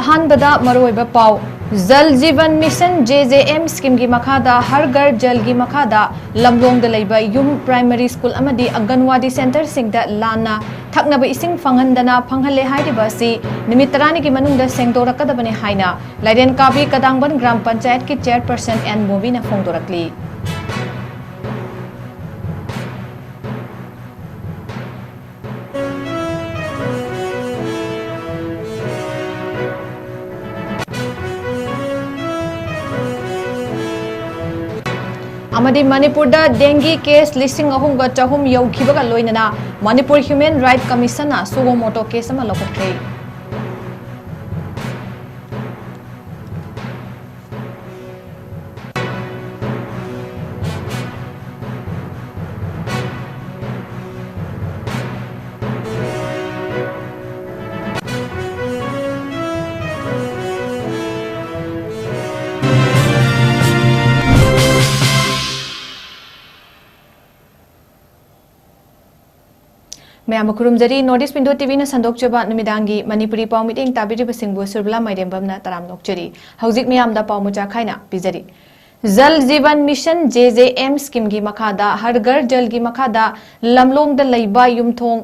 अहानबदा मरोइबा पाव जल Jeevan mission 𝐍𝐄𝐰 scheme की मखादा हर घर जल की मखादा लमलोंग लैबा युम प्राइमरी स्कूल अमदी अंगनवाड़ी सेंटर सिंगदा लाना थकनब इसिंग फंगहंदना फंगहले हाइरिबासी निमित 30 की मनुंगदा सेंगदोरकदबने हाइना लाइरेन काबी कदांगबन ग्राम पंचायत की चेयरपर्सन एन मोबीना फोंदोरकली। मणिपुर डेंगी केस 3,300 यौखिबगा लोइनना Manipur human right commission suo motu case लौकट्रे। मैम खुरुमजरी नॉर्थ ईस्ट विंडो टीवी संदोक्चबा नुमिदांगी मणिपुरी पाव मीटिंग ताबिरिबसिंगबु सुरबला माइदेंबमना तराम नोक्चरी हौजिक मैमदा पाव मुचा खाइना पिजरी। जल जीवन मिशन 𝐍𝐄𝐰 स्कीम की मखादा हर घर जल की मखादा लमलोंग लैबा युमथोंग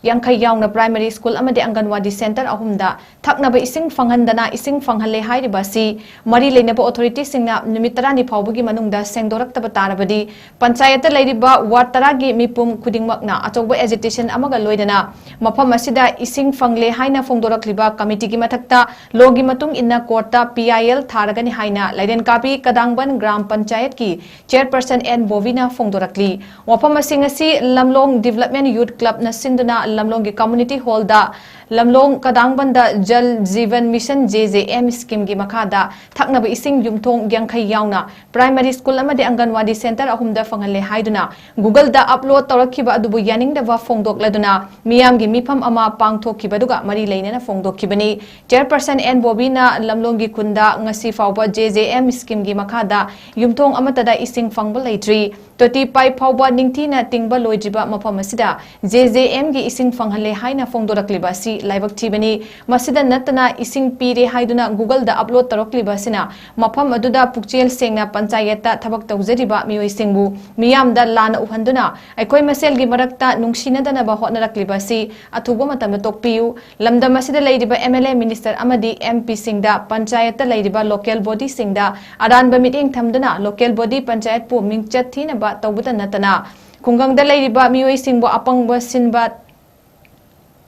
50 यावना प्राइमरी स्कूल अमदे अंगनवाड़ी सेंटर अहुमदा थकनब इसिंग फंगहंदना इसिंग फंगहले हाइरिबासी मरी लेनबा अथॉरिटी सिंगना निमित 30 फाउबगी मनुंगदा सेंगदोरक्तब तारबदी पंचायत लैरिबा वार्ड 10 गी मिपुम खुदिंगमकना अचौबा एजिटेशन अमगा लोइदना मफम असिदा इसिंग फंगले हाइना फोंदोरक्लिबा कमिटी की मथक्ता लोगी मतुंग इन्ना Carta PIL थारगनि हाइना लाइरेन copy कदांगबन gram panchayat की chairperson N बोवीना फोंदोरक्ली। वफम असिंगसी लमलोंग development youth club न सिंधुना लमलोंग कम्युनिटी हॉल दा लमलोंग कदांगबन जल जीवन मिशन 𝐍𝐄𝐰 स्कीम की मखादा थकनब इसिंग युमथोंग 50 यावना प्राइमरी स्कूल अमदे अंगनवाड़ी सेंटर अहुमदा फंगहले हाइदुना गूगल दा अपलोड तौरखिबा अदुबु यानिंगदबा फोंदोकलदुना मियामगी मिफम अमा पांगथोखिबदुगा मरी लेनेना फोंदोखिबनी। चेयरपर्सन एन बोबीना लमलोंगी खुंदा ngasi फाउबा 𝐍𝐄𝐰 स्कीम की मखादा युमथोंग अमतदा इसिंग फंगबा लेट्री 25 फाउबा निंगथीना तिंगबा लोइजिबा मफम असिदा 𝐍𝐄𝐰 गी इसिंग फंगहले हाइना फोंदोरक्लिबासी लाइबक थीबनी मसिदा नतना इसिंग पीरे हाइदुना गूगल दा अपलोड तौरक्लिबासिना मफम अदुदा पुक्चेल सेंगना पंचायत थबक तौजरिबा मियोइसिंगबु मियामदा लाना उहंदुना अखोय मसेलगी मरक्ता नुंगसिनदनबा होटनरक्लिबासी अथुबा मतम तोकपियु लमदम असिदा लैरिबा MLA मिनिस्टर अमदी MP सिंगदा पंचायत लैरिबा लोकल बॉडी सिंगदा अरानबा मीटिंग थमदुना लोकल बॉडी पंचायत पु मिंगचत थीनबा तौबदा नतना खुंगंगदा लैरिबा मियोइसिंगबु अपंगबा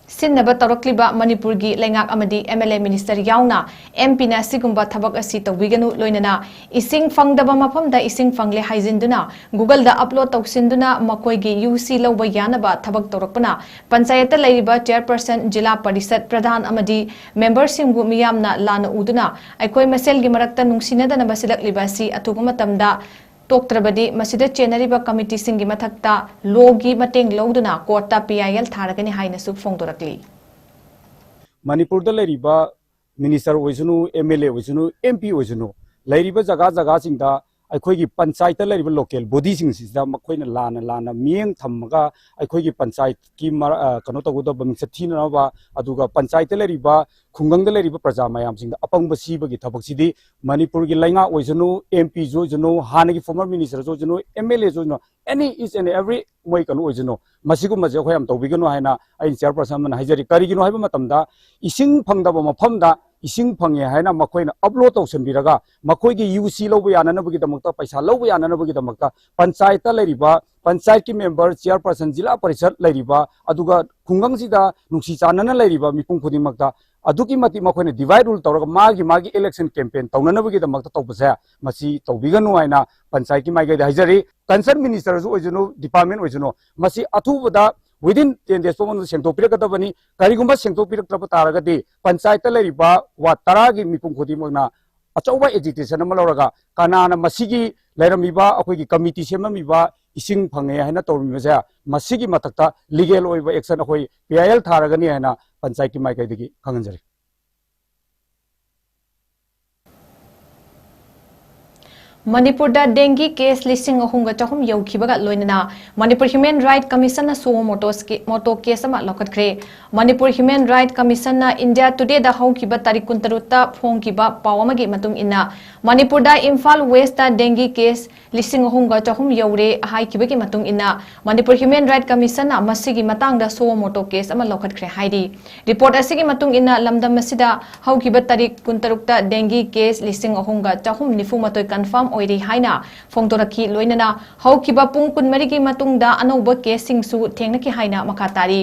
सिन्नब तौरक्लिबा मणिपुर की लेंगाक अमदी MLA मिनिस्टर यावना MP ना सिगुंबा थबक असि तौबिगनु लोइनना इसिंग फंगदबा मफमदा इसिंग फंगले हाइजिंदुना गूगल दा अपलोड तौसिंदुना मकोइगी UC लौबा यानबा थबक तौरकपना पंचायत लैरिबा चेयरपर्सन जिला परिषद प्रधान अमदी मेंबर सिंगु मियामना लाना उदुना अखोय मसेलगी मरक्ता नुंगसिनदना बसिलक्लिबासी अथुगु मतमदा तोक्त्रबदी मसिदा चेनरिबा कमिटी सिंगी मथक्ता लोगी मतेंग लौदुना कोर्टा PIL थारगनि हाइनसु फोंदोरक्ली। मणिपुर दा लैरिबा मिनिस्टर ओइसनु MLA ओइसनु MP ओइसनु लैरिबा जगह जगह सिंगदा अखोइगी पंचायत लैरिबा लोकल बॉडी सिंगसिदा मखोइना लाना मियेंग थम्मगा अखोइगी पंचायत की कनो तगुदा बमिंगस थीनबा अदुगा पंचायत लैरिबा खुंगंग लैरिबा प्रजा मयाम सिंगदा अपंग बसीबगी थबकसिदी मणिपुर की लैंगा ओइसनु MP जोइसनु हानगी फॉर्मर मिनिस्टर जोइसनु MLA जोइसनु any each and every moi kanu oijino masigu maje khoyam tobigano haina ai chairperson man haijari karigino haiba matamda ising phangdaba mafamda ising phange haina makoina upload tawsanbiraga makoigi UC lobu yananabagi damakta paisa lobu yananabagi damakta panchayat leriba panchayat की member chairperson जिला परिषद लैरिबा अदुगा खुंगंगसिदा नुंगसी चानना लैरिबा मिपुंग खुदिमक्ता अदुकी मति मखोइने divide rule तौरगा मागी election campaign तौननबगी दमक्ता तौबसे मसी तौबिगनु हाइना पंचायत की माइगे हाइजरी concern minister जो ओइजनो department ओइजनो मसी अथुबदा within 10 days Poman सेंगतोपिरकदबनी करिगुंबा सेंगतोपिरकतब तारगदि panchayat लैरिबा वा 10 गी मिपुंग खुदिमक्ना अचौबा agitation अमा लौरगा कानाना मसीगी लैरमिबा अखोइगी कमिटी सेममिबा इसिंग फंगे है तौरमीबसे मसीगी मथक्ता लीगल ओइबा एक्शन अखोइ PIL थारगनी है पंचायत की माइकैदगी खंगनजरी। Manipur da dengue case listing ahunga chahum yaukibaga loinana Manipur Human Right Commission na suo moto case ama lokatkre Manipur Human Right Commission na India Today da haukiba tarik kuntaruta phongkiba pawamagi matung inna Manipur da Imphal West da dengue case listing ahunga chahum yaure haikibagi matung inna Manipur Human Right Commission na masigi matang da suo moto case ama lokatkre haidi report asigi matung inna lamdam masida haukiba tarik kuntarukta dengue case listing ahunga chahum nifu matoi confirm oiri haina phongtoraki loinana haukiba pung kunmari ki matungda anoba casing su thengnaki haina makatari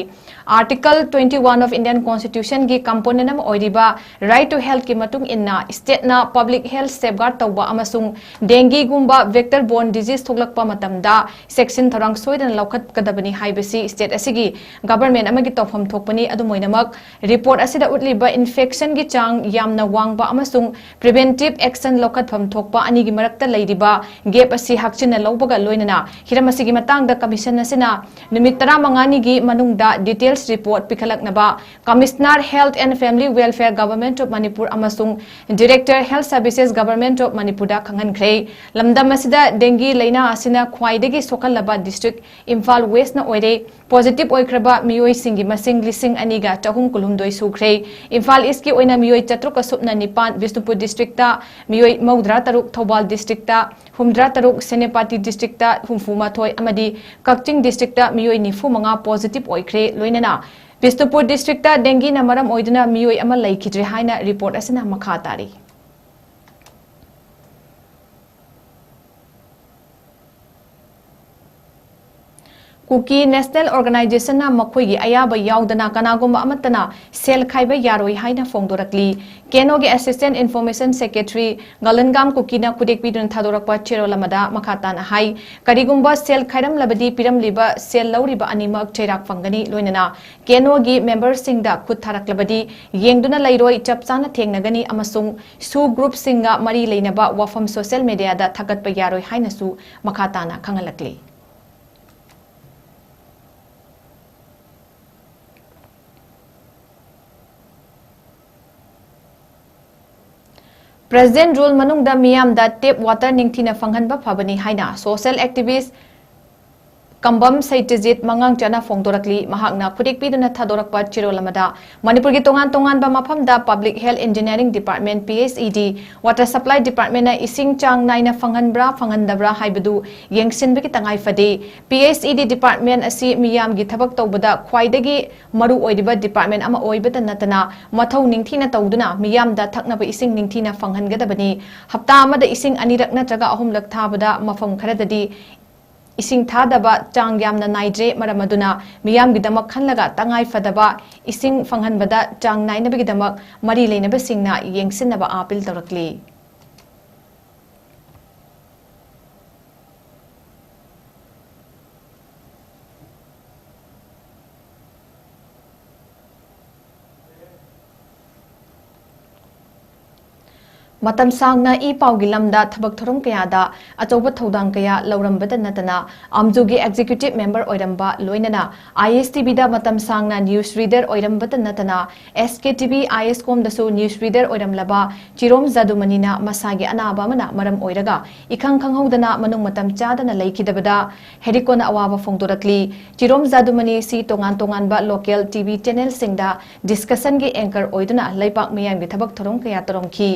article 21 of Indian Constitution gi component am oiriba right to health ki matung inna state na public health safeguard tawba amasung dengue gumba vector borne disease thoklakpa matamda section tharang soidan laukat kadabani haibasi state asigi government amagi tawfam thokpani adumoinamak report asida utliba infection gi chang yamna wangba amasung preventive action laukat pham thokpa ani gi marakta leiriba gap asi hakchina lawbaga loinana hiramasi gi matangda commission asina numit 15 gi manungda details report pikhalaknaba commissioner health and family welfare government of Manipur amasung director health services government of Manipur da khangankhre lamdam asida dengue leina asina khwaidagi sokalaba district Imphal West na oire positive oikraba miyoi singi masing lising aniga chahum kulumdoi sukhre Imphal East ki oina miyoi chatruk asupna nipan Bisnupur district ta miyoi maudra taruk Thobal district ta humdra taruk Senepati district ta humfuma thoi amadi Kakching district ta miyoi nifu manga positive oikhre loinana Bisnupur district ta dengue na maram oiduna miyoi ama laikhidre haina report asina makha tari Kuki National Organization na makhoi ayaba yaudana kanagumba amatana sel khaiba yaroi haina phongdorakli Keno gi Assistant Information Secretary Galangam Kuki na kudek bidun thadorakpa cherolamada makhatan hai karigumba sel khairam labadi piram liba sel lauriba animak cherak phangani loinana Keno gi members singda khut tharaklabadi yengduna lairoi chapchana thengnagani amasung su group singa mari leinaba wafam social media da thagatpa yaroi haina su makhatana khangalakli President rule manung da miyam da tap water ningthina fanghanba phabani haina social activist Kambam Saitijit mangang chana phongdorakli mahakna khudek piduna thadorakpa chirolamada Manipur gi tongan ba mafam da Public Health Engineering Department PSED Water Supply Department na ising chang naina phanghanbra phanghandabra haibadu yengsinbagi tangai fade PSED Department asi miyam gi thabak tawbada khwaidagi maru oidiba department ama oibada natana mathau ningthina tawduna miyam da thaknaba ising ningthina phanghangadabani hapta amada ising anirak natraga ahumlak thabada mafam kharadadi ising thadaba chang yamna naidre maramaduna miyam gidamak khanlaga tangai fadaba ising phanghanbada chang nainaba gidamak mari leinaba singna yengsinaba apil tawrakli Matam sangna I paugi lamda thabak thorom kaya da achoba thodang kaya laurambada natana amjugi executive member oiramba loinana ISTB da matam sangna news reader oirambada natana SKTV ISCOM dasu news reader oiramlaba Chirom Zadumanina masagi anaba mana maram oiraga ikhang khanghodana manung matam chadana laikidabada herikona awaba phongdorakli Chirom Zadumani si tongan ba local TV channel singda discussion gi anchor oiduna laipak miyam gi thabak thorom kaya toromki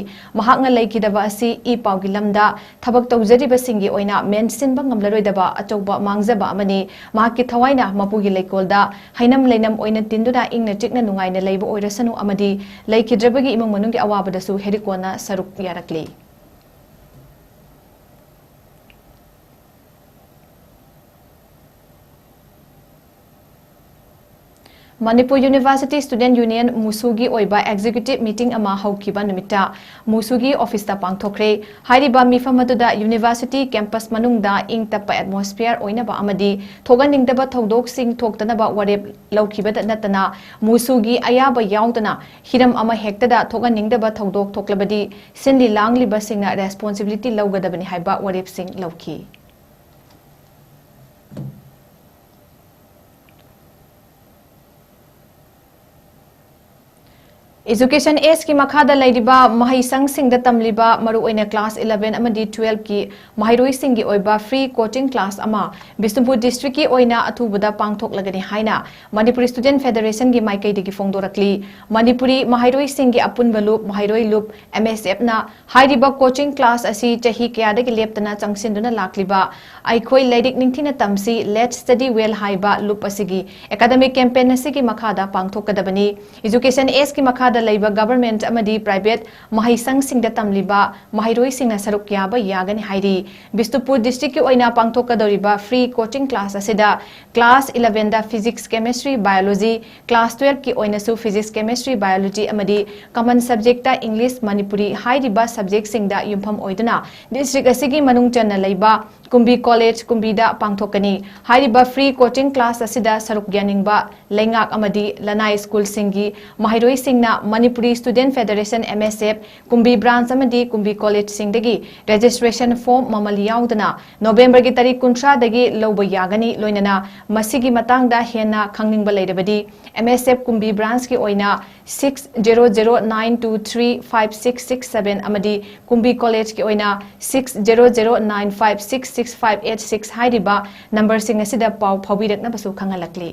nga laikidaba asi I paugi lamda thabak tawjariba singi oina mensinba ngamlaroidaba achouba mangjaba amani mahaki thawaina mapugi leikolda hainam leinam oina tinduna ingna chikna nungaina leiba oirasanu amadi laikidrabagi imong manungi awabadasu herikona saruk yarakli Manipur University Student Union Musugi oiba executive meeting ama haukiba numita Musugi office ta pangthokre hairiba mifamaduda university campus manungda ingtapa atmosphere oinaba amadi thoganingdaba thodok sing thoktanaba warep laukibada natana Musugi ayaba yaudana hiram ama hektada thoganingdaba thodok thoklabadi sindi langliba singna responsibility laugadabani haiba warep sing lauki Education Age ki makhada laidiba mahaisang singda tamliba maruoina class 11 amadi 12 ki mahairoi singi oiba free coaching class ama Bisnupur district ki oina athubuda pangthok lagani haina Manipuri Student Federation gi maikai digi fongdorakli Manipuri mahairoi singi apunba loop mahairoi loop MSF na haidiba coaching class asi chahi kya dagi leptana changsinduna lakliba aikhoi laidik ningthina tamsi let's study well haiba loop asigi academic campaign asigi makhada pangthok kadabani Education Age ki makhada laiba government amadi private mahaisang singda tamliba mahairoi singna saruk yaba yagani hairi Bisnupur district ki oina pangthokadoriba free coaching class asida class 11 da physics chemistry biology class 12 ki oina su physics chemistry biology amadi common subject ta English Manipuri hairiba subject singda yumpham oiduna district asigi manung channa laiba Kumbi College Kumbida pangthokani hairiba free coaching class asida saruk yaningba lengak amadi lanai school singi mahairoi singna Manipuri Student Federation MSF Kumbi branch amadi Kumbi College singdagi registration form mamali yaudana November gi tarik 30 dagi loba yagani loinana masigi matangda hena khangningba leirabadi MSF Kumbi branch ki oina 6009235667 amadi Kumbi College ki oina 6009566586 hairiba number sing asida pau phawirakna basu khangalakli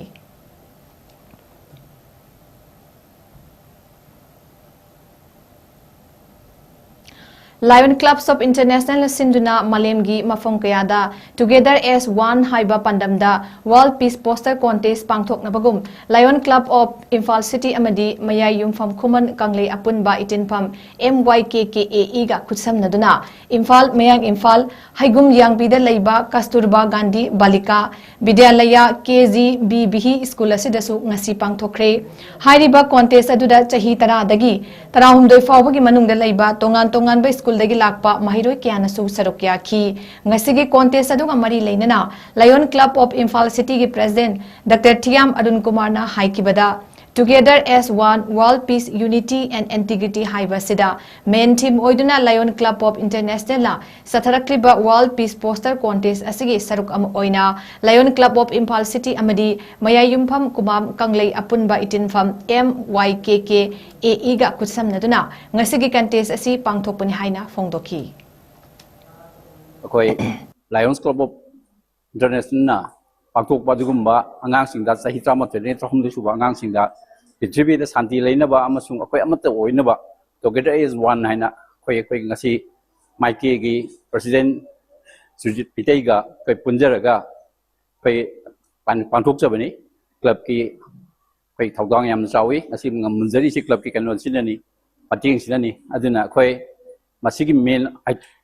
Lion Clubs of International Sinduna Malemgi Mafong Kayada Together as One Haiba Pandamda World Peace Poster Contest Pangthok Nabagum Lion Club of Imphal City Amadi Mayai Yumpham Kuman Kanglei Apunba Itinpham 𝐿𝐿𝐾𝐿𝐸 Kutsam Naduna Imphal Mayang Imphal Haigum Yang Bida Leiba Kasturba Gandhi Balika Vidyalaya 𝐋𝐢𝐯𝐵 School Asidasu Ngasi Pangthokre Hairiba Contest Aduda Chahi Tara Dagi Tarahumdoi Fawbagi Manungda Leiba Tongan ba School dagi lakpa mahiroi kyana su sarokya ki ngasigi contest aduga mari leinana Lion Club of Imphal City gi President Dr. Thiam Arun Kumar na haikibada Together as One World Peace Unity and Integrity Haibasida main team oiduna Lion Club of International la satharakliba World Peace Poster Contest asigi saruk am oina Lion Club of Imphal City amadi mayayumpham kumam kanglei apunba itinpham 𝐿𝐿𝐾𝐿𝐸 ga kutsam naduna ngasigi contest asi pangthokpani haina fongdoki akoi Lions Club of International na pangthokpa dugumba angangsingda sahi 38 suba angangsingda Prithvi da santi leinaba amasung akoi amata oinaba together is one haina koi ngasi maike gi president Sujit Pitaiga koi punjaraga koi pangthok jabani club ki koi thaudang yam chawi ngasi munjari si club ki kanon sinani pating sinani aduna koi masigi main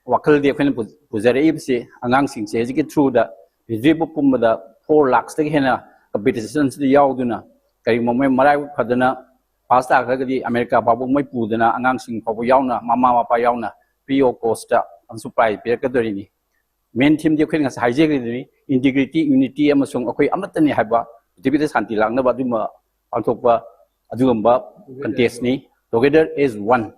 wakal de koi pujare ibsi angangsing se ji through da Prithvi pumada 4 lakhs tagi hena competitions di yauduna kari momai marai phadana pasta khagadi America babu mai pudana angang sing pabu yauna mama mapa yauna PO costa ansu prize pe kadori ni main team di khen ngas haije ni integrity unity amasung akoi amatani haba dibida santi langna ba duma angthokpa adugamba contest ni together as one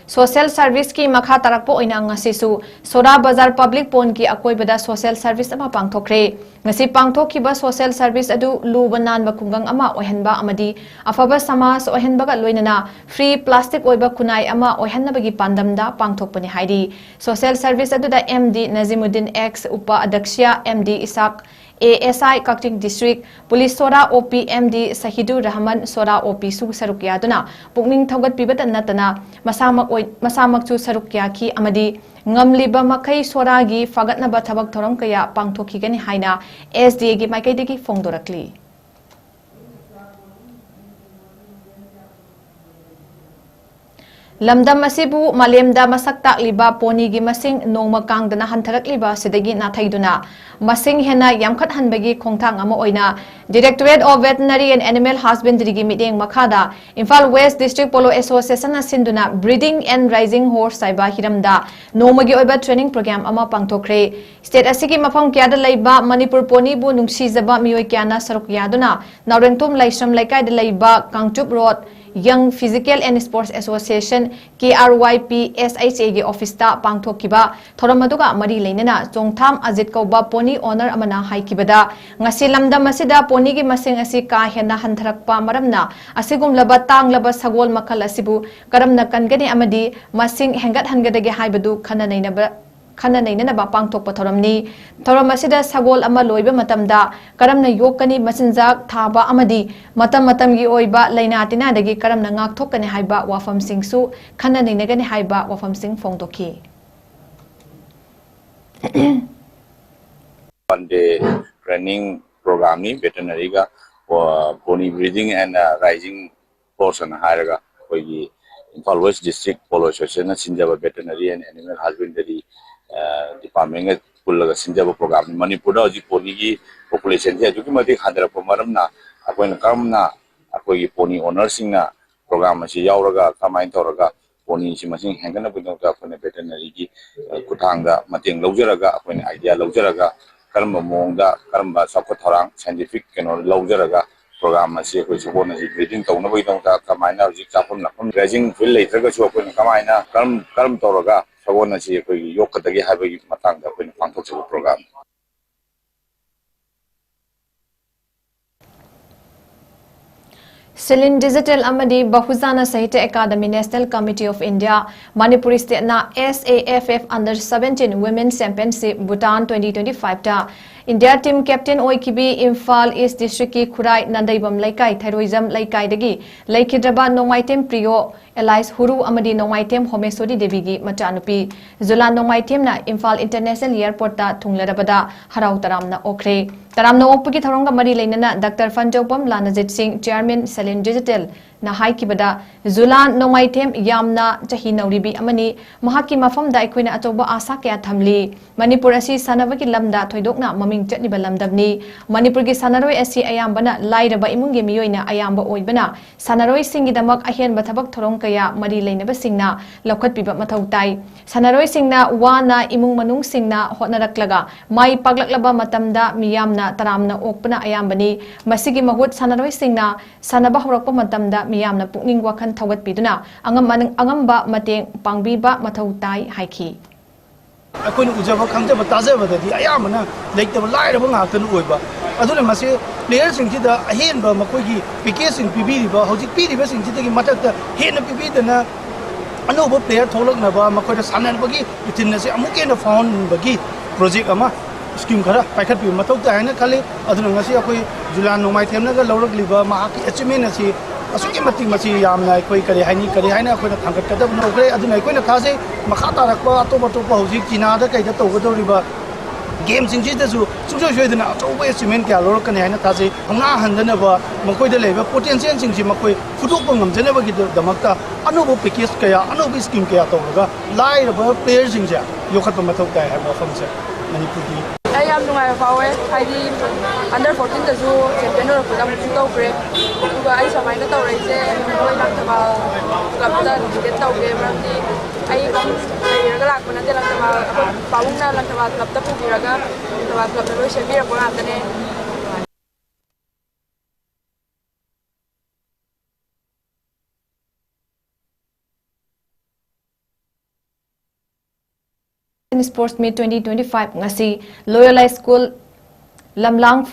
Social Service ki makha tarakpo oina ngasisu Sora Bazar Public Pon ki akoibada Social Service ama pangthokre ngasi pangthokiba Social Service adu lubanan ba kungang ama ohenba amadi afaba samas ohenbaga loinana free plastic oiba kunai ama ohenbagi pandamda pangthokpani hairi Social Service adu da MD Nazimuddin X Upa Adakshya MD Isak ASI Kakting District Police Sora OP MD Sahidu Rahman Sora OP su sarukya duna pukning thogat pibata natana masamak chu sarukya ki amadi ngamliba makai Sora gi fagatna ba thabak thoram kaya pangthoki gani haina SDA gi maikai degi fongdorakli Lamdam asibu malemda masak takliba poni gi masing nongma kangdana hantarakliba sidagi nathaiduna masing hena yamkhat hanbagi khongthang ama oina Directorate of Veterinary and Animal Husbandry gi mideng makhada Imphal West District Polo Association na sinduna breeding and raising horse saiba hiramda nomagi oiba training program ama pangthokre state asigi mafam kyada laiba Manipur poni bu nungsijaba mioi kyana saruk yaduna Naurengtum Laisram Laikai de laiba Kangchup Road Young Physical and Sports Association KRYPSHA gi office ta pangthokkiba thoram aduga mari leinana chongtham ajit kauba pony owner amana haikibada ngasi lamdam asida pony gi masing asi ka hena handharakpa maramna asigumlaba tanglaba sagol makhal asibu karamna kangani amadi masing hengat hangadagi haibadu khana nainaba pangthokpa thoramni thoram asida sagol ama loiba matamda karamna yokkani machinjak thaba amadi matam gi oiba laina tina dagi karamna ngak thokkani haiba wafam singsu khana nainagani haiba wafam sing phongdokhi. One day training program ni veterinary ga pony breeding and rising portion hairaga koi Imphal West District Polo Association na sinjaba veterinary and animal husbandry department ga pullaga sinjaba program ni Manipur da ji pony gi population ji ajuki mati khadra pamaram na akoina kamna akoi pony owners na program asi yauraga kamain toraga pony si masing hengana budong ta akoina veterinary gi kuthangda mateng laujaraga akoina idea laujaraga karamba mongda karamba sakwa thorang scientific keno laujaraga program asi koi support asi breeding tawna bai dong ta kamaina ji chapon lakum grazing field leitraga chu akoina kamaina karam toraga support asi koi yokkadagi habagi matangda akoina pangthok chabu program. Silin Digital Amadi Bahuzana Sahitya Academy National Committee of India Manipuri State na SAFF Under 17 Women's Championship Bhutan 2025 ta India team captain oikibi Imphal East District ki Khurai Nandaibam Laikai Terrorism Laikai dagi Laikhidraba Nongmaitem Priyo Elias Huru Amadi Nongmaitem Homesori Devi gi machanupi Zulan Nongmaitem na Imphal International Airport ta thunglarabada harau taramna okre taramna okpagi tharonga mari leinana Dr. Fanjopam Lanajit Singh Chairman Silin Digital na haikibada Zulan Nongmaitem yamna chahi nauribi amani mahaki mafamda aikoina achoba asa kya thamli Manipur asi sanabagi lamda thoidokna maming chatliba lamdabni Manipur gi sanaroi asi ayambana lairaba imungi miyoina ayamba oibana sanaroi singi damak ahen bathabak thorong kaya mari leinaba singna lokhat piba mathau tai sanaroi singna wana imung manung singna hotnaraklaga mai paglaklaba matamda miyamna taramna okpana ayambani masigi mahut sanaroi singna sanaba horakpa matamda miyamna pukning wakhan thawat piduna angamba mateng pangbiba mathau tai haiki अखोन उजब खंजब ताजबदी अयामना लेक्तब लाइरब ngaktan oiba aduna mase player singida ahenba makoigi pication pibiriba hojik piriba singidagi matakta hena pibidana anoba player tholaknaba makoida sananbagi bitinna se amukena found bagi project ama scheme khara paikhat pi mathau ta haina khali aduna ngasi akoi julan nomai themna ga lawrakliba mahaki achievement asi asuki mati masi yamna koi kari haina koi na thangat kadab no kare aduna koi na thase makha tarakpa atoba topa hojik china da kai da togodoriba game singji da su sungjo joidana atoba achievement kya lorkan haina thase hongna handana ba makoi da leba potential singji makoi futuk ngamjana ba gi damakta anubo package kaya anubo scheme kaya toga lai ba player singja yokhat ba mathau kai ha ba famse manipur ki I am nungai fawe haidi under 14 da zu champion ro program chu tau kre uga ai samai na tau reise noi lang taba club da get tau ge marni ai kam ai raga lak bana de lang taba paung na lang taba club da pu raga taba club da roi shebira ko atane Sports Meet 2025 ngasi Loyola School Lamlang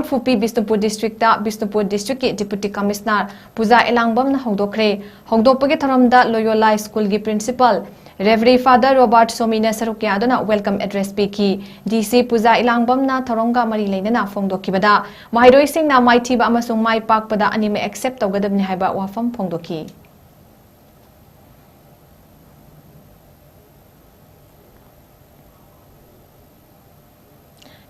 Fupi Bisnupur District ta Bisnupur District ki Deputy Commissioner Puja Elangbam na hongdokre hongdopagi tharamda Loyola School gi Principal Reverend Father Robert Somina Sarukya aduna welcome address peki DC Puja Elangbam na tharonga mari leinana phongdokibada mahairoi sing na maithiba amasung mai pakpada anime accept tawgadabni haiba wafam phongdoki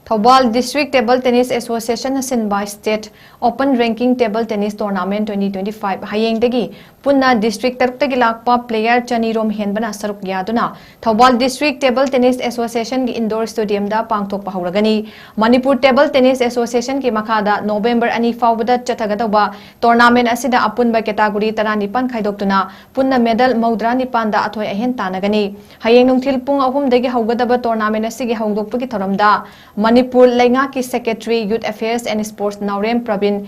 Thobal District Table Tennis Association Asin by State Open Ranking Table Tennis Tournament 2025 Hayeng dagi punna district taruk lakpa player chanirom henbana saruk yaduna Thobal District Table Tennis Association ki indoor stadium da pangthok pahuragani Manipur Table Tennis Association ki makhada November ani fawbada chathagadaba tournament asida apunba category 19 khaidoktuna punna medal maudra nipan da athoi ahen tanagani Hayeng nungthil pung ahum dagi haugadaba tournament asigi haudokpagi thoramda Manipur Lenga ki Secretary Youth Affairs and Sports Naurem Pravin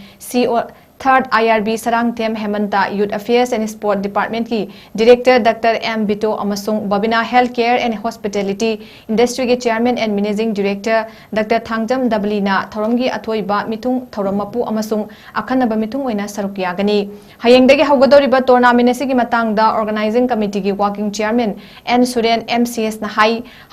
3rd IRB 𝐍𝐞𝐰𝐬 𝐁𝐫𝐴 Youth Affairs and Sport Department की Director Dr. M. Bito अमसुंग Babina Healthcare and Hospitality Industry के Chairman and Managing Director Dr. Thangjam ꯗꯕꯂꯤꯅ ꯊꯧꯔꯝꯒꯤ ꯑꯊꯣꯏꯕ ꯃꯤꯊꯨꯡ ꯊꯧꯔꯝ ꯃꯄꯨ ꯑꯃꯁꯨꯡ ꯑꯈꯟꯅꯕ ꯃꯤꯊꯨꯡ ꯑꯣꯏꯅ ꯁꯔꯨꯛ ꯌꯥꯒꯅꯤ ꯍꯌꯦꯡꯗꯒꯤ ꯍꯧꯒꯗꯧꯔꯤꯕ ꯇꯣꯔꯅꯥꯃꯦꯟ ꯑꯁꯤꯒꯤ ꯃꯇꯥꯡꯗ Organizing Committee Working Chairman N. Suren MCS na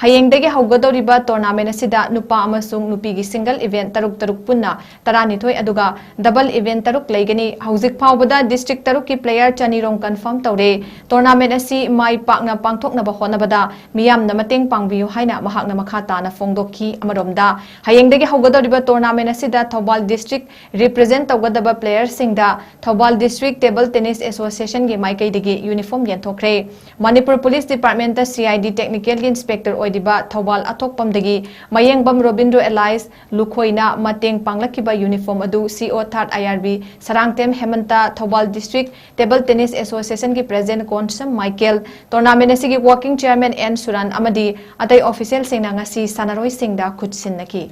hayengdagi haugadoriba tournament asida nupa amasung nupigi single event taruk punna taranithoi aduga double event taruk leigani hauzik phawbada district taruk ki player chanirong confirm tawre tournament asi mai pakna pangthokna ba honabada miyamna mateng pangbiyu haina mahakna makha tana fongdokhi amaromda hayengdagi haugadoriba tournament asida Thobal district represent tawgadaba player singda Thobal district table tennis association ge maikaidagi uniform yenthokre Manipur Police Department da CID Technical Inspector Oidiba Thobal Athokpamdagi Mayengbam Robindro Elias Lukhoina Mateng Panglakiba uniform adu CO 3rd IRB 𝐍𝐸𝐻 Hemanta Thobal District Table Tennis Association ki President Konsam Michael tournament asigi working chairman N Suran amadi atai official singna ngasi sanaroi singda khutsinaki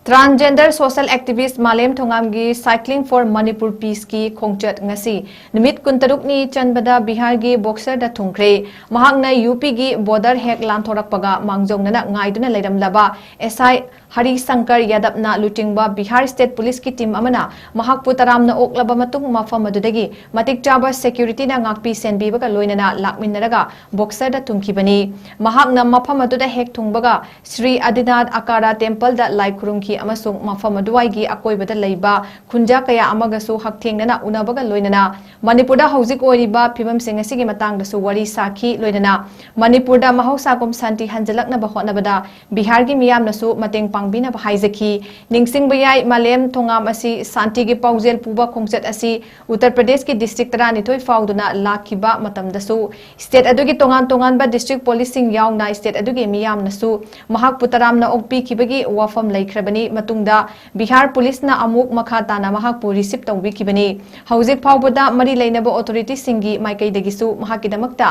Transgender social activist Malem Thongamgi Cycling for Manipur Peace ki khongchat ngasi numit kuntaruk ni chanbada Bihar gi boxer da thungkre mahakna UP gi border hek lanthorakpaga mangjongna ngaiduna leiramlaba SI Hari Sankar Yadapna lutingba Bihar State Police ki team amana mahakpu taramna oklaba matung mafam adudagi matik chaba security na ngakpi senbibaga loinana lakminnaraga boxer da thungkibani mahakna mafam aduda hek thungbaga Sri Adinath Akara Temple da lai khurumki amasung mafam aduwaigi akoibada leiba khunja kaya amagasu hakthengna unabaga loinana Manipurda hauzik oiriba phibam sing asigi matangdasu wari sakhi loinana Manipurda mahausakom santi hanjalakna ba hotnabada Bihar gi miyamnasu mateng pangbina ba haizaki ningsing bayai Malem Thongam asi santi gi paujel puba khongchat asi Uttar Pradesh ki district tarani thoi fauduna lakhiba matamdasu state adugi tongan ba district policing yaungna state adugi miyamnasu mahak putaramna okpi kibagi wafam laikhrabani matungda Bihar police na amuk makha tana mahak pu receive tawbi kibani hauzik phawbada mari leinaba authority singi maikai dagisu mahakidamakta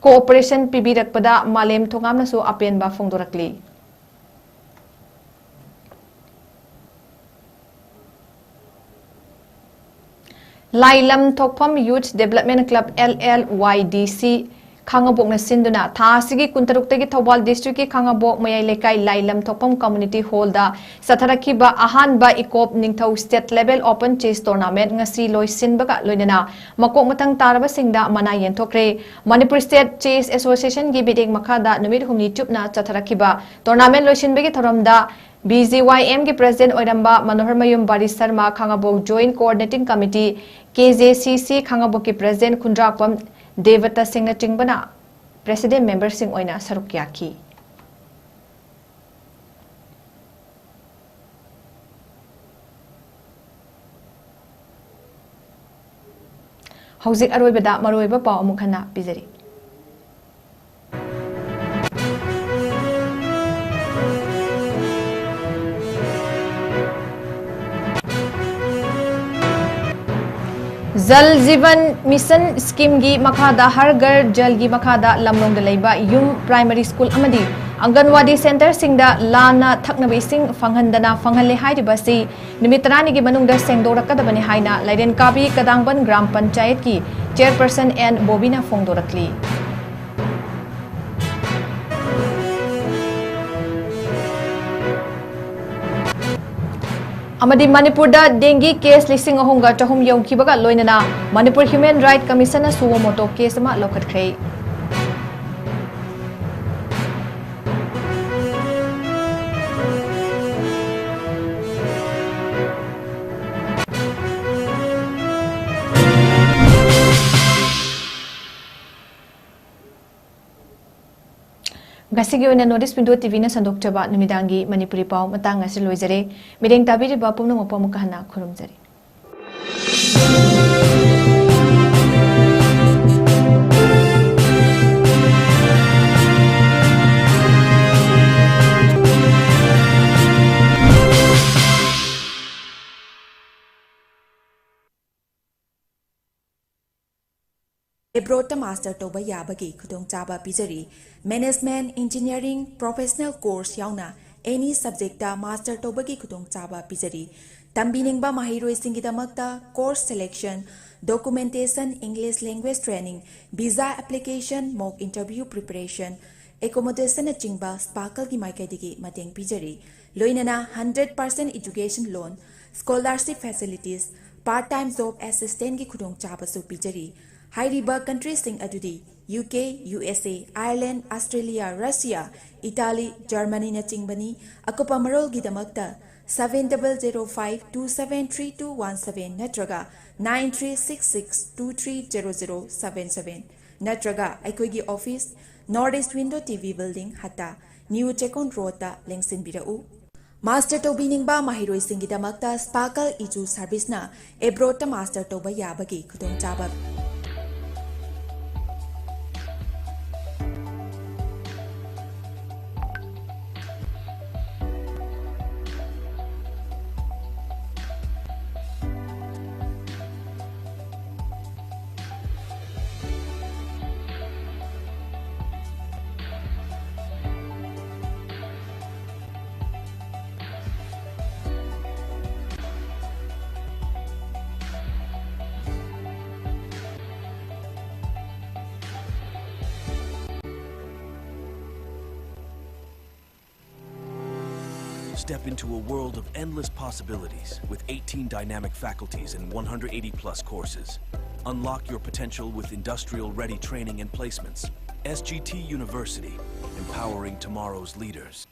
cooperation pibirakpada Malem Thongamnasu apenba fongdorakli Lailam Thokpham Youth Development Club LLYDC 𝐶𝐤𝐲 na sinduna thasigi kuntaruktagi Thobal district ki 𝐶𝐤𝐲 mayai lekai Lailam Thokpham community hall da satharakiba ahanba ikop ningthau state level open chess tournament ngasi loisinbaga loinana makok matang taraba singda mana yenthokre Manipur State Chess Association gi bideng makhada numit humni chupna satharakiba tournament loisinbagi thoramda BGYM ki president oiramba Manohar Mayum Bari Sharma 𝐶𝐤𝐲 joint coordinating committee KJCC 𝐶𝐤𝐲 ki president Khundrakpam Devata Singh Chingbana President Member Singh Oina Saruk Yaki Hauzik Aroibada Maroiba Pau Amukhana Pizari जल Jeevan mission scheme की मखादा हर घर जल की मखादा लमलोंग लेबा युम primary school अमदी anganwadi centre सिंगदा लाना थकनबी सिंग फंगहंदना फंगहले हाइरिबसी निमित तरानी की मनुंगदा सेंगदोरकदबनी हाइना लाइरेन काबी कदांगबन ग्राम पंचायत की चेयरपर्सन एन बोबिना फोंगदोरकली अमदी मणिपुर दा डेंगी केस 3,300 यौखिबगा लोइनना मणिपुर ह्यूमन राइट कमीशन ना सुवो मोटो केस मा लौखटख्रे Gasigi oina notice window TV na sandok chaba numidangi manipuri pau matang asi loizare mireng tabiri ba pumno mopamu kahana khurumjari abroad master toba yabagi khudong chaba pijari management engineering professional course yauna any subject da master tobagi khudong chaba pijari tambiningba mahiroi singidamakta course selection documentation English language training visa application mock interview preparation accommodation chingba sparkle gi maikaidigi mateng pijari loinana 100% education loan scholarship facilities part time job assistant gi khudong chaba su pijari hairiba countries sing adudi UK USA Ireland Australia Russia Italy Germany na chingbani akopa marol gi damakta 7005273217 natraga 9366230077 natraga aikoi office Northeast Window TV building hata New Chekon Road ta lengsin birau Master Tobining ba mahiroi singidamakta Sparkle iju service na abroad ta master toba yabagi khudong chaba Step into a world of endless possibilities with 18 dynamic faculties and 180 plus courses. Unlock your potential with industrial-ready training and placements. SGT University, empowering tomorrow's leaders.